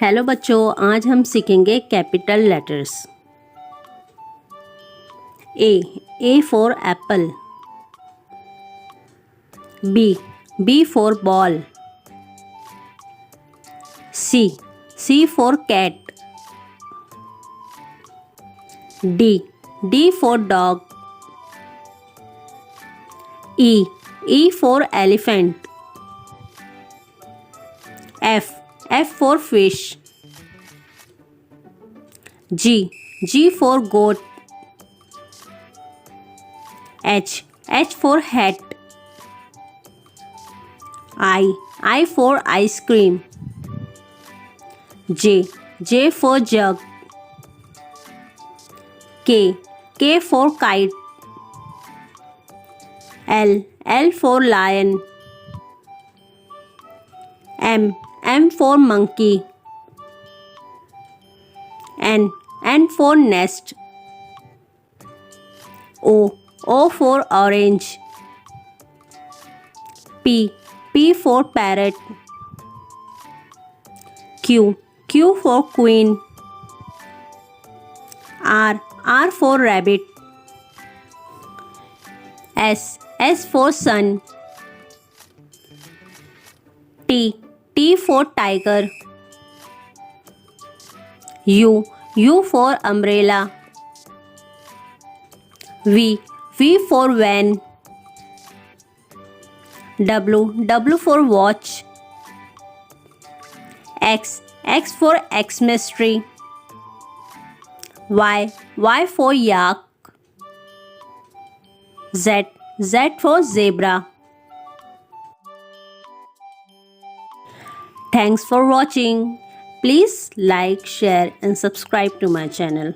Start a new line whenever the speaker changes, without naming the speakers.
Hello बच्चों, आज हम सीखेंगे capital letters. A for apple. B for ball. C for cat. D for dog. E for elephant. F for fish. G for goat. H for hat. I for ice cream. J for jug. K for kite. L for lion. M for monkey. N for nest. O for orange. P for parrot. Q for queen. R for rabbit. S for sun. T for tiger. U for umbrella. V for van. W for watch. X for Xmas tree. Y for yak. Z for zebra. Thanks for watching. Please like, share and subscribe to my channel.